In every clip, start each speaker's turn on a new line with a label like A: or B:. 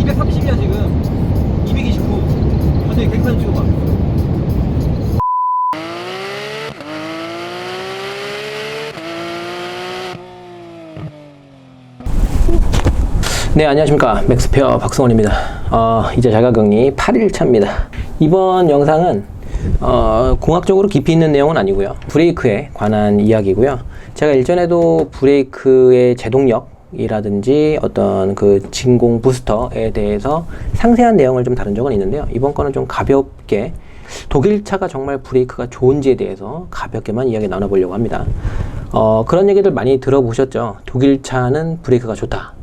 A: 230이야 지금. 229. 근데 객관 찍어봐. 네, 안녕하십니까. 맥스페어 박성원입니다. 이제 자가격리 8일차입니다. 이번 영상은 공학적으로 깊이 있는 내용은 아니고요. 브레이크에 관한 이야기고요. 제가 일전에도 브레이크의 제동력이라든지 어떤 그 진공 부스터에 대해서 상세한 내용을 좀 다룬 적은 있는데요. 이번 거는 좀 가볍게 독일차가 정말 브레이크가 좋은지에 대해서 가볍게만 이야기 나눠보려고 합니다. 그런 얘기들 많이 들어보셨죠? 독일차는 브레이크가 좋다.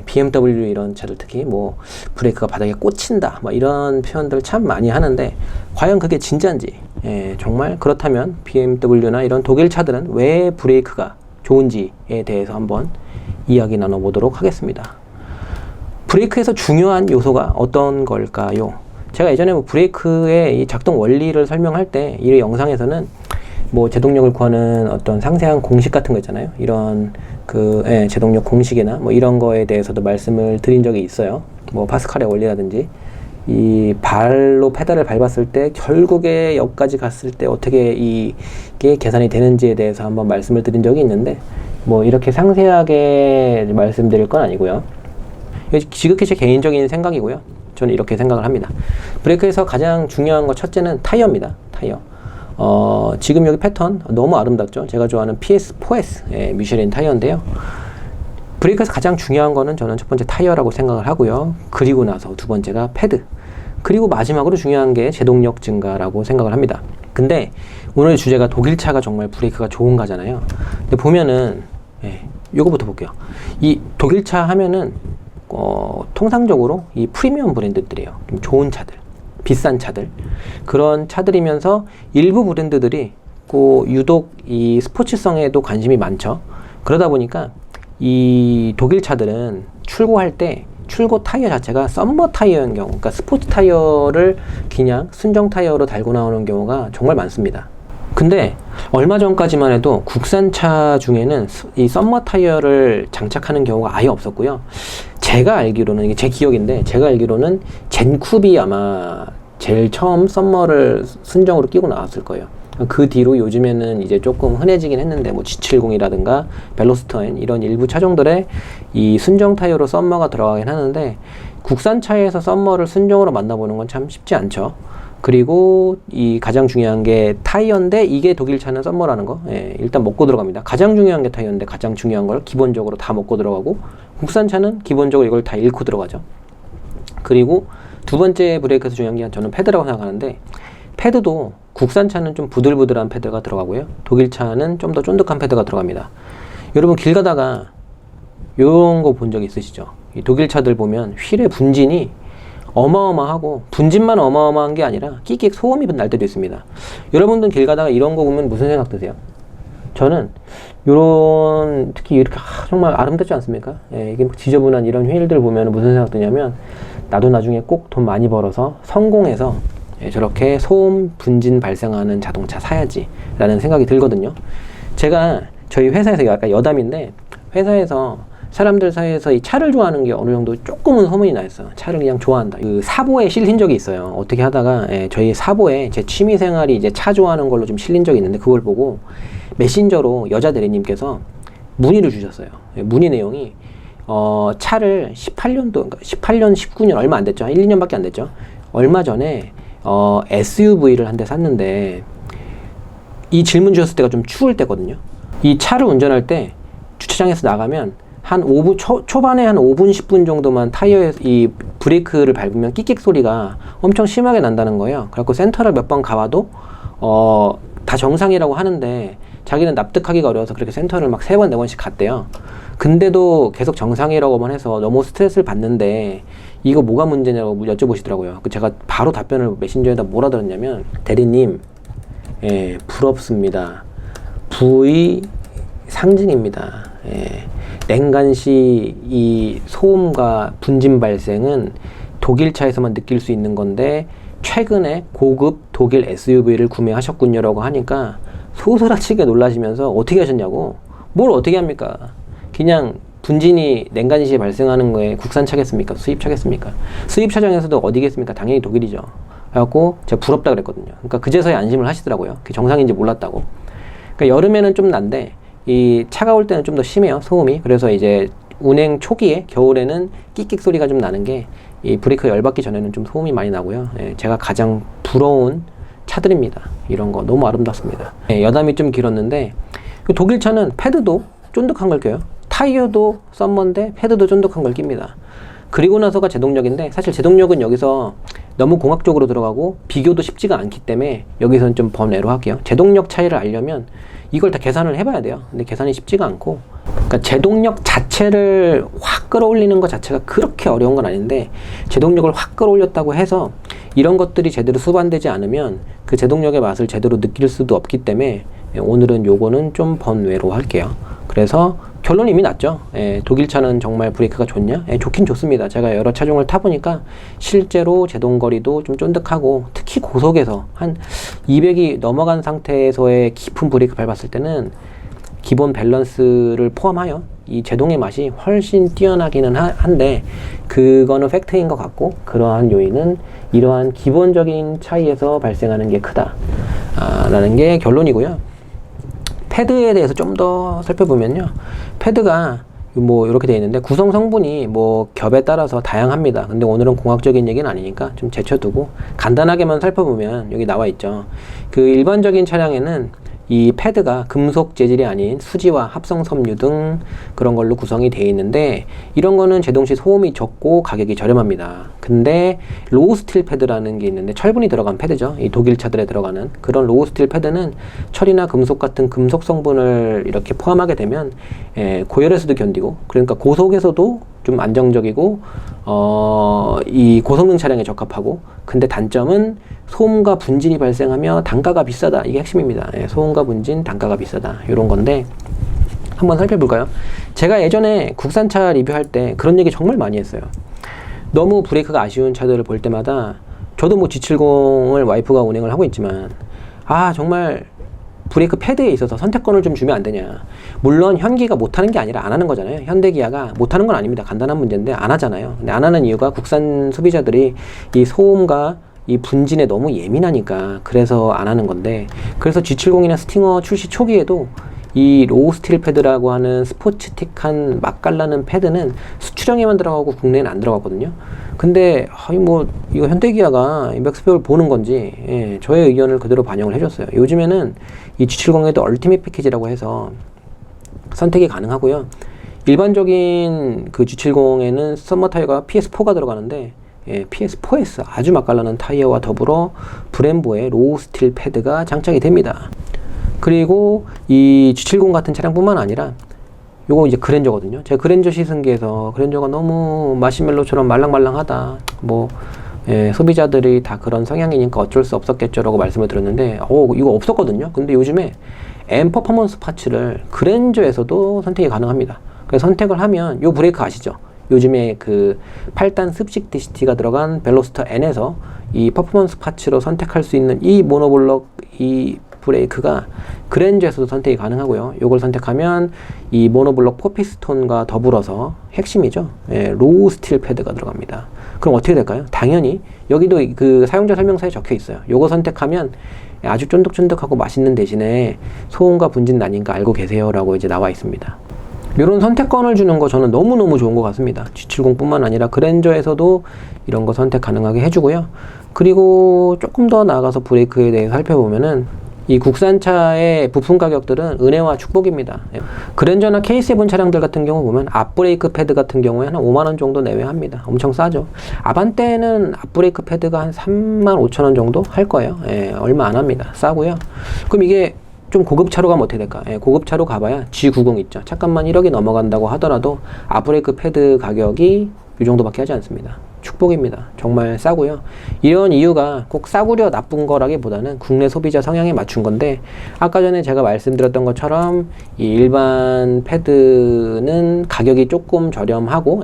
A: BMW 이런 차들 특히 뭐 브레이크가 바닥에 꽂힌다 뭐 이런 표현들 참 많이 하는데 과연 그게 진짜인지, 정말 그렇다면 BMW나 이런 독일 차들은 왜 브레이크가 좋은지에 대해서 한번 이야기 나눠보도록 하겠습니다. 브레이크에서 중요한 요소가 어떤 걸까요? 제가 예전에 뭐 브레이크의 이 작동 원리를 설명할 때 이 영상에서는 뭐 제동력을 구하는 어떤 상세한 공식 같은 거 있잖아요. 이런 제동력 공식이나 뭐 이런 거에 대해서도 말씀을 드린 적이 있어요. 뭐 파스칼의 원리라든지 이 발로 페달을 밟았을 때 결국에 역까지 갔을 때 어떻게 이게 계산이 되는지에 대해서 한번 말씀을 드린 적이 있는데 뭐 이렇게 상세하게 말씀드릴 건 아니고요. 지극히 제 개인적인 생각이고요. 저는 이렇게 생각을 합니다. 브레이크에서 가장 중요한 거 첫째는 타이어입니다. 타이어. 지금 여기 패턴 너무 아름답죠? 제가 좋아하는 PS4S 미쉐린 타이어인데요. 브레이크에서 가장 중요한 거는 저는 첫 번째 타이어라고 생각을 하고요. 그리고 나서 두 번째가 패드. 그리고 마지막으로 중요한 게 제동력 증가라고 생각을 합니다. 근데 오늘 주제가 독일차가 정말 브레이크가 좋은가잖아요. 근데 보면은, 요거부터 볼게요. 이 독일차 하면은, 통상적으로 이 프리미엄 브랜드들이에요. 좀 좋은 차들. 비싼 차들, 그런 차들이면서 일부 브랜드들이 유독 이 스포츠성에도 관심이 많죠. 그러다 보니까 이 독일 차들은 출고할 때 출고 타이어 자체가 썸머 타이어인 경우, 그러니까 스포츠 타이어를 그냥 순정 타이어로 달고 나오는 경우가 정말 많습니다. 근데 얼마 전까지만 해도 국산차 중에는 이 썸머 타이어를 장착하는 경우가 아예 없었고요. 제가 알기로는, 이게 제 기억인데, 제가 알기로는 젠쿱이 아마 제일 처음 썸머를 순정으로 끼고 나왔을 거예요. 그 뒤로 요즘에는 이제 조금 흔해지긴 했는데, 뭐 G70이라든가 벨로스터인 이런 일부 차종들에 이 순정 타이어로 썸머가 들어가긴 하는데, 국산차에서 썸머를 순정으로 만나보는 건 참 쉽지 않죠. 그리고 이 가장 중요한 게 타이어인데 이게 독일차는 썸머라는 거, 일단 먹고 들어갑니다. 가장 중요한 게 타이어인데 가장 중요한 걸 기본적으로 다 먹고 들어가고, 국산차는 기본적으로 이걸 다 잃고 들어가죠. 그리고 두 번째 브레이크에서 중요한 게 저는 패드라고 생각하는데, 패드도 국산차는 좀 부들부들한 패드가 들어가고요, 독일차는 좀 더 쫀득한 패드가 들어갑니다. 여러분 길 가다가 이런 거 본 적 있으시죠? 이 독일차들 보면 휠의 분진이 어마어마하고, 분진만 어마어마한 게 아니라 끽끽 소음이 날 때도 있습니다. 여러분들 길 가다가 이런 거 보면 무슨 생각 드세요? 저는 요런 특히 이렇게 정말 아름답지 않습니까? 이게 지저분한 이런 휠들 보면 무슨 생각 드냐면, 나도 나중에 꼭 돈 많이 벌어서 성공해서 저렇게 소음 분진 발생하는 자동차 사야지 라는 생각이 들거든요. 제가 저희 회사에서 약간 여담인데, 회사에서 사람들 사이에서 이 차를 좋아하는 게 어느 정도 조금은 소문이 나 있어요. 차를 그냥 좋아한다. 그 사보에 실린 적이 있어요. 어떻게 하다가 저희 사보에 제 취미 생활이 이제 차 좋아하는 걸로 좀 실린 적이 있는데, 그걸 보고 메신저로 여자 대리님께서 문의를 주셨어요. 문의 내용이 차를 18년도, 그러니까 18년, 19년 얼마 안 됐죠. 한 1, 2년밖에 안 됐죠. 얼마 전에 SUV를 한 대 샀는데, 이 질문 주셨을 때가 좀 추울 때거든요. 이 차를 운전할 때 주차장에서 나가면 한 5분, 초반에 한 5분, 10분 정도만 타이어에 이 브레이크를 밟으면 끽끽 소리가 엄청 심하게 난다는 거예요. 그래갖고 센터를 몇 번 가봐도, 다 정상이라고 하는데, 자기는 납득하기가 어려워서 그렇게 센터를 막 3번, 4번씩 갔대요. 근데도 계속 정상이라고만 해서 너무 스트레스를 받는데, 이거 뭐가 문제냐고 여쭤보시더라고요. 제가 바로 답변을 메신저에다 뭐라 들었냐면, 대리님, 부럽습니다. 부의 상징입니다. 냉간시 이 소음과 분진 발생은 독일차에서만 느낄 수 있는 건데, 최근에 고급 독일 SUV를 구매하셨군요 라고 하니까 소스라치게 놀라시면서 어떻게 하셨냐고. 뭘 어떻게 합니까? 그냥 분진이 냉간 시에 발생하는 거에 국산차겠습니까? 수입차겠습니까? 수입 차량에서도 어디겠습니까? 당연히 독일이죠. 그래갖고 제가 부럽다 그랬거든요. 그러니까 그제서야 안심을 하시더라고요. 그게 정상인지 몰랐다고. 그러니까 여름에는 좀 난데 이 차가울 때는 좀 더 심해요, 소음이. 그래서 이제 운행 초기에 겨울에는 끽끽 소리가 좀 나는 게 이 브레이크 열받기 전에는 좀 소음이 많이 나고요. 예, 제가 가장 부러운 차들입니다. 이런 거 너무 아름답습니다. 예, 여담이 좀 길었는데 독일 차는 패드도 쫀득한 걸 껴요. 타이어도 썸머인데 패드도 쫀득한 걸 낍니다. 그리고 나서가 제동력인데 사실 제동력은 여기서 너무 공학적으로 들어가고 비교도 쉽지가 않기 때문에 여기서는 좀 번외로 할게요. 제동력 차이를 알려면 이걸 다 계산을 해봐야 돼요. 근데 계산이 쉽지가 않고, 그러니까 제동력 자체를 확 끌어올리는 것 자체가 그렇게 어려운 건 아닌데 제동력을 확 끌어올렸다고 해서 이런 것들이 제대로 수반되지 않으면 그 제동력의 맛을 제대로 느낄 수도 없기 때문에 오늘은 요거는 좀 번외로 할게요. 그래서 결론이 이미 났죠. 예, 독일 차는 정말 브레이크가 좋냐? 예, 좋긴 좋습니다. 제가 여러 차종을 타보니까 실제로 제동거리도 좀 쫀득하고 특히 고속에서 한 200이 넘어간 상태에서의 깊은 브레이크 밟았을 때는 기본 밸런스를 포함하여 이 제동의 맛이 훨씬 뛰어나기는 한데 그거는 팩트인 것 같고, 그러한 요인은 이러한 기본적인 차이에서 발생하는 게 크다 라는 게 결론이고요. 패드에 대해서 좀 더 살펴보면요, 패드가 뭐 이렇게 되어 있는데 구성 성분이 뭐 겹에 따라서 다양합니다. 근데 오늘은 공학적인 얘기는 아니니까 좀 제쳐두고 간단하게만 살펴보면 여기 나와 있죠. 그 일반적인 차량에는 이 패드가 금속 재질이 아닌 수지와 합성 섬유 등 그런 걸로 구성이 되어 있는데 이런 거는 제동 시 소음이 적고 가격이 저렴합니다. 근데 로우 스틸 패드라는 게 있는데 철분이 들어간 패드죠. 이 독일 차들에 들어가는 그런 로우 스틸 패드는 철이나 금속 같은 금속 성분을 이렇게 포함하게 되면 고열에서도 견디고, 그러니까 고속에서도 좀 안정적이고 이 고성능 차량에 적합하고, 근데 단점은 소음과 분진이 발생하며 단가가 비싸다. 이게 핵심입니다. 소음과 분진, 단가가 비싸다. 이런 건데 한번 살펴볼까요? 제가 예전에 국산차 리뷰할 때 그런 얘기 정말 많이 했어요. 너무 브레이크가 아쉬운 차들을 볼 때마다 저도 뭐 G70을 와이프가 운행을 하고 있지만 정말 브레이크 패드에 있어서 선택권을 좀 주면 안 되냐. 물론 현기가 못하는 게 아니라 안 하는 거잖아요. 현대기아가 못하는 건 아닙니다. 간단한 문제인데 안 하잖아요. 근데 안 하는 이유가 국산 소비자들이 이 소음과 이 분진에 너무 예민하니까 그래서 안 하는 건데, 그래서 G70이나 스팅어 출시 초기에도 이 로우 스틸 패드라고 하는 스포츠틱한 맛깔나는 패드는 수출형에만 들어가고 국내에는 안 들어가거든요. 근데 이거 현대기아가 맥스표를 보는 건지 저의 의견을 그대로 반영을 해줬어요. 요즘에는 이 G70에도 얼티밋 패키지라고 해서 선택이 가능하고요. 일반적인 그 G70에는 썸머 타이어가 PS4가 들어가는데 PS4S 아주 맛깔나는 타이어와 더불어 브렘보의 로우 스틸 패드가 장착이 됩니다. 그리고 이 G70 같은 차량뿐만 아니라 요거 이제 그랜저거든요. 제가 그랜저 시승기에서 그랜저가 너무 마시멜로처럼 말랑말랑하다, 소비자들이 다 그런 성향이니까 어쩔 수 없었겠죠 라고 말씀을 드렸는데 이거 없었거든요. 근데 요즘에 M 퍼포먼스 파츠를 그랜저에서도 선택이 가능합니다. 그래서 선택을 하면 요 브레이크 아시죠? 요즘에 그 8단 습식 DCT가 들어간 벨로스터 N에서 이 퍼포먼스 파츠로 선택할 수 있는 이 모노블록 이 브레이크가 그랜저에서도 선택이 가능하고요. 요걸 선택하면 이 모노블록 포피스톤과 더불어서 핵심이죠. 로우 스틸 패드가 들어갑니다. 그럼 어떻게 될까요? 당연히 여기도 그 사용자 설명서에 적혀 있어요. 요거 선택하면 아주 쫀득쫀득하고 맛있는 대신에 소음과 분진 난인 거 알고 계세요 라고 이제 나와 있습니다. 이런 선택권을 주는 거 저는 너무너무 좋은 것 같습니다. G70 뿐만 아니라 그랜저에서도 이런 거 선택 가능하게 해주고요. 그리고 조금 더 나아가서 브레이크에 대해 살펴보면은 이 국산차의 부품 가격들은 은혜와 축복입니다. 그랜저나 K7 차량들 같은 경우 보면 앞브레이크 패드 같은 경우에 한 5만원 정도 내외합니다. 엄청 싸죠. 아반떼는 앞브레이크 패드가 한 35,000원 정도 할 거예요. 얼마 안 합니다. 싸고요. 그럼 이게 좀 고급차로 가면 어떻게 될까? 고급차로 가봐야 G90 있죠. 잠깐만 1억이 넘어간다고 하더라도 앞브레이크 패드 가격이 이 정도밖에 하지 않습니다. 축복입니다. 정말 싸고요. 이런 이유가 꼭 싸구려 나쁜 거라기보다는 국내 소비자 성향에 맞춘 건데, 아까 전에 제가 말씀드렸던 것처럼 이 일반 패드는 가격이 조금 저렴하고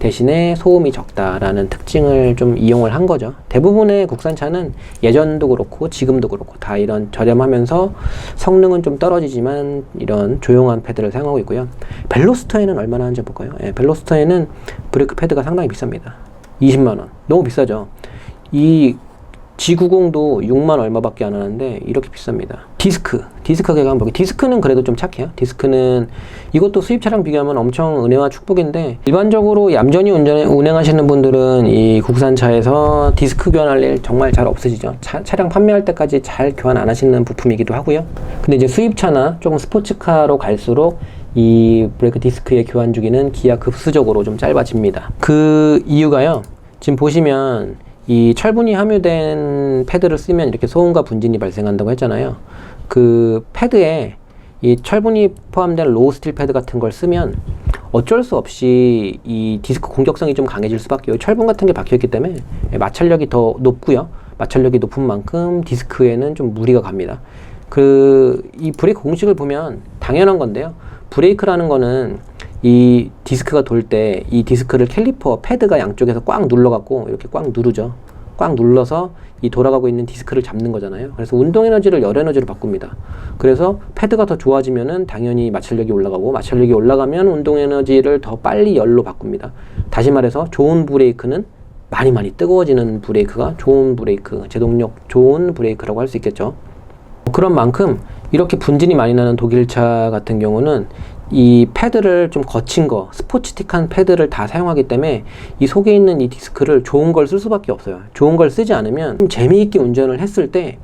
A: 대신에 소음이 적다라는 특징을 좀 이용을 한 거죠. 대부분의 국산차는 예전도 그렇고 지금도 그렇고 다 이런 저렴하면서 성능은 좀 떨어지지만 이런 조용한 패드를 사용하고 있고요. 벨로스터에는 얼마나 하는지 볼까요? 예, 벨로스터에는 브레이크 패드가 상당히 비쌉니다. 20만원. 너무 비싸죠. 이 G90도 6만 얼마밖에 안 하는데 이렇게 비쌉니다. 디스크 가격 한번 볼게요. 디스크는 그래도 좀 착해요. 디스크는 이것도 수입차랑 비교하면 엄청 은혜와 축복인데, 일반적으로 얌전히 운행하시는 분들은 이 국산차에서 디스크 교환할 일 정말 잘 없으시죠. 차량 판매할 때까지 잘 교환 안 하시는 부품이기도 하고요. 근데 이제 수입차나 조금 스포츠카로 갈수록 이 브레이크 디스크의 교환 주기는 기하급수적으로 좀 짧아집니다. 그 이유가요, 지금 보시면 이 철분이 함유된 패드를 쓰면 이렇게 소음과 분진이 발생한다고 했잖아요. 그 패드에 이 철분이 포함된 로우 스틸 패드 같은 걸 쓰면 어쩔 수 없이 이 디스크 공격성이 좀 강해질 수밖에. 철분 같은 게 박혀있기 때문에 마찰력이 더 높고요. 마찰력이 높은 만큼 디스크에는 좀 무리가 갑니다. 이 브레이크 공식을 보면 당연한 건데요. 브레이크라는 거는 이 디스크가 돌 때 이 디스크를 캘리퍼 패드가 양쪽에서 꽉 눌러갖고 이렇게 꽉 누르죠. 꽉 눌러서 이 돌아가고 있는 디스크를 잡는 거잖아요. 그래서 운동 에너지를 열 에너지로 바꿉니다. 그래서 패드가 더 좋아지면은 당연히 마찰력이 올라가고, 마찰력이 올라가면 운동 에너지를 더 빨리 열로 바꿉니다. 다시 말해서 좋은 브레이크는 많이 뜨거워지는 브레이크가 좋은 브레이크, 제동력 좋은 브레이크라고 할 수 있겠죠. 그런 만큼 이렇게 분진이 많이 나는 독일차 같은 경우는 이 패드를 좀 거친 거, 스포츠틱한 패드를 다 사용하기 때문에 이 속에 있는 이 디스크를 좋은 걸 쓸 수밖에 없어요. 좋은 걸 쓰지 않으면 좀 재미있게 운전을 했을 때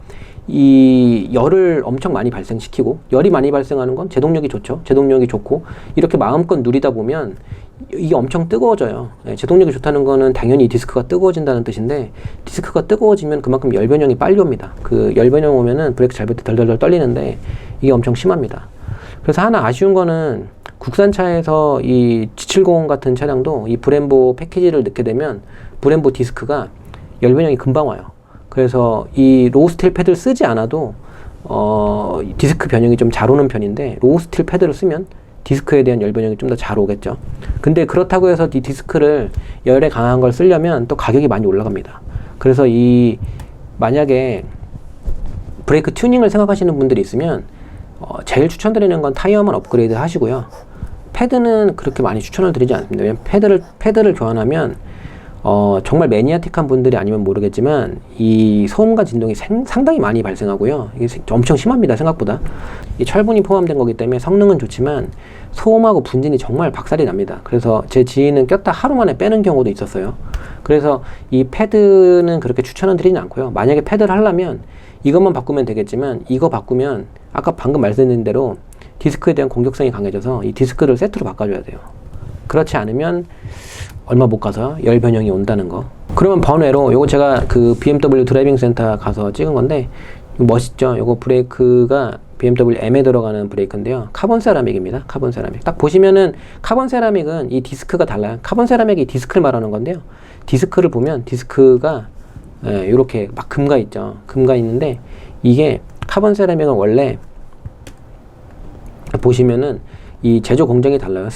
A: 이 열을 엄청 많이 발생시키고, 열이 많이 발생하는 건 제동력이 좋죠. 제동력이 좋고 이렇게 마음껏 누리다 보면 이게 엄청 뜨거워져요. 제동력이 좋다는 거는 당연히 디스크가 뜨거워진다는 뜻인데, 디스크가 뜨거워지면 그만큼 열 변형이 빨리 옵니다. 그 열 변형 오면은 브레이크 밟을 때 덜덜덜 떨리는데 이게 엄청 심합니다. 그래서 하나 아쉬운 거는 국산차에서 이 G70 같은 차량도 이 브렘보 패키지를 넣게 되면 브렘보 디스크가 열 변형이 금방 와요. 그래서 이 로우 스틸 패드를 쓰지 않아도 디스크 변형이 좀 잘 오는 편인데, 로우 스틸 패드를 쓰면 디스크에 대한 열 변형이 좀 더 잘 오겠죠. 근데 그렇다고 해서 이 디스크를 열에 강한 걸 쓰려면 또 가격이 많이 올라갑니다. 그래서 만약에 브레이크 튜닝을 생각하시는 분들이 있으면 제일 추천드리는 건 타이어만 업그레이드 하시고요. 패드는 그렇게 많이 추천을 드리지 않습니다. 왜냐면 패드를 교환하면 정말 매니아틱한 분들이 아니면 모르겠지만 이 소음과 진동이 상당히 많이 발생하고요. 이게 엄청 심합니다. 생각보다. 이 철분이 포함된 거기 때문에 성능은 좋지만 소음하고 분진이 정말 박살이 납니다. 그래서 제 지인은 꼈다 하루 만에 빼는 경우도 있었어요. 그래서 이 패드는 그렇게 추천은 드리진 않고요. 만약에 패드를 하려면 이것만 바꾸면 되겠지만, 이거 바꾸면 아까 방금 말씀드린 대로 디스크에 대한 공격성이 강해져서 이 디스크를 세트로 바꿔줘야 돼요. 그렇지 않으면 얼마 못 가서 열 변형이 온다는 거. 그러면 번외로 요거 제가 그 BMW 드라이빙 센터 가서 찍은 건데 멋있죠? 요거 브레이크가 BMW M에 들어가는 브레이크인데요. 카본 세라믹입니다. 카본 세라믹. 딱 보시면은 카본 세라믹은 이 디스크가 달라요. 카본 세라믹이 디스크를 말하는 건데요. 디스크를 보면 디스크가 요렇게 막 금가 있죠. 금가 있는데 이게 카본 세라믹은 원래 보시면은 이 제조 공정이 달라요.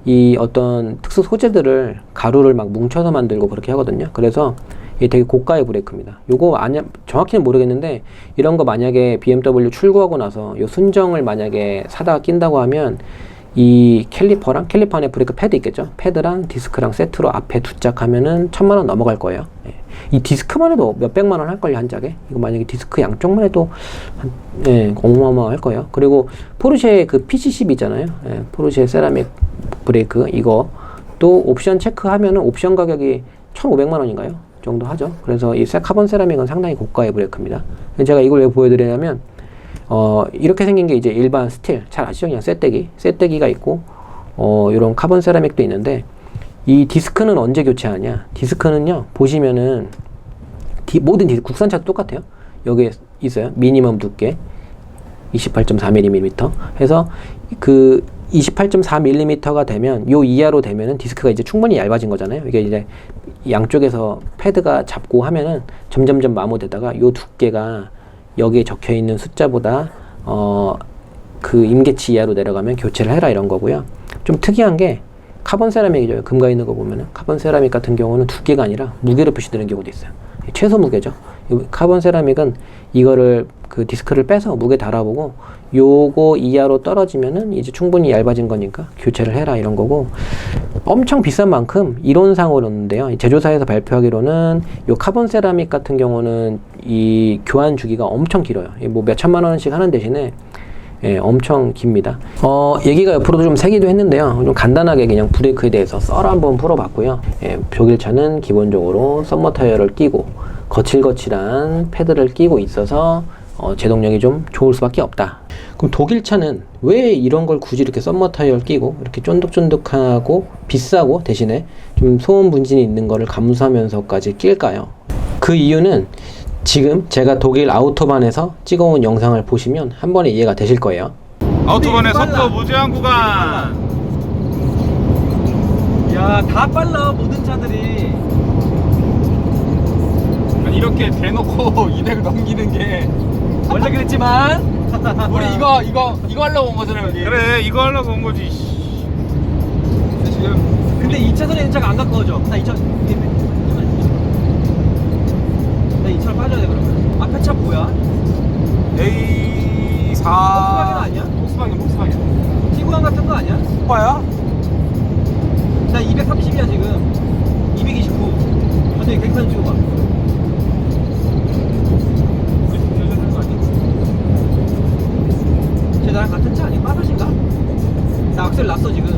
A: 이 어떤 특수 소재들을 가루를 막 뭉쳐서 만들고 그렇게 하거든요. 그래서 이게 되게 고가의 브레이크입니다. 요거 정확히는 모르겠는데 이런 거 만약에 BMW 출고하고 나서 요 순정을 만약에 사다가 낀다고 하면 이 캘리퍼 안에 브레이크 패드 있겠죠. 패드랑 디스크랑 세트로 앞에 두 짝 하면은 1000만원 넘어갈 거예요. 이 디스크만 해도 몇백만원 할걸요, 한 짝에. 이거 만약에 디스크 양쪽만 해도 어마어마할 거예요. 그리고 포르쉐 그 PC10 있잖아요. 포르쉐 세라믹 브레이크, 이거 또 옵션 체크하면은 옵션 가격이 1500만원인가요? 정도 하죠. 그래서 이 카본 세라믹은 상당히 고가의 브레이크입니다. 제가 이걸 왜 보여드리냐면 이렇게 생긴 게 이제 일반 스틸, 잘 아시죠? 그냥 쇳대기가 있고 이런 카본 세라믹도 있는데, 이 디스크는 언제 교체하냐? 디스크는요, 보시면은 모든 디스크 국산차도 똑같아요. 여기에 있어요. 미니멈 두께 28.4mm 해서 그 28.4mm가 되면 요 이하로 되면은 디스크가 이제 충분히 얇아진 거잖아요. 이게 이제 양쪽에서 패드가 잡고 하면은 점점점 마모되다가 요 두께가 여기에 적혀 있는 숫자보다 그 임계치 이하로 내려가면 교체를 해라, 이런 거고요. 좀 특이한 게 카본 세라믹이죠. 금가 있는 거 보면은 카본 세라믹 같은 경우는 두께가 아니라 무게로 표시되는 경우도 있어요. 최소 무게죠. 카본 세라믹은 이거를 그 디스크를 빼서 무게 달아보고 요거 이하로 떨어지면은 이제 충분히 얇아진 거니까 교체를 해라 이런 거고, 엄청 비싼 만큼 이론상으로는데요, 제조사에서 발표하기로는 요 카본 세라믹 같은 경우는 이 교환 주기가 엄청 길어요. 뭐 몇 천만 원씩 하는 대신에 엄청 깁니다. 얘기가 옆으로도 좀 새기도 했는데요. 좀 간단하게 그냥 브레이크에 대해서 썰 한번 풀어봤고요. 독일차는 기본적으로 썸머 타이어를 끼고 거칠거칠한 패드를 끼고 있어서 제동력이 좀 좋을 수밖에 없다. 그럼 독일차는 왜 이런 걸 굳이 이렇게 썸머 타이어를 끼고 이렇게 쫀득쫀득하고 비싸고 대신에 좀 소음 분진이 있는 거를 감수하면서까지 낄까요? 그 이유는 지금 제가 독일 아우토반에서 찍어온 영상을 보시면 한 번에 이해가 되실 거예요.
B: 아우토반의 속도 무제한 구간.
C: 야, 다 빨라 모든 차들이.
B: 아니, 이렇게 대놓고 200을 넘기는 게
C: 원래 그랬지만
D: 우리 이거 하려고 온 거잖아 여기.
B: 그래, 이거 하려고 온 거지.
D: 지금
C: 근데 2차선에 있는 차가 안 가까워져. 나 2차 나 2차로 빠져야 돼 그러면. 앞에 차 뭐야?
D: A4
C: 폭스바겐 아니야?
D: 폭스바겐
C: 티구안 같은 거 아니야?
D: 오빠야?
C: 나 230이야 지금. 229. 어떻게 객산 주고 가. 쟤 나랑 같은 차 아니야? 빠르신가? 나 악셀 났어 지금.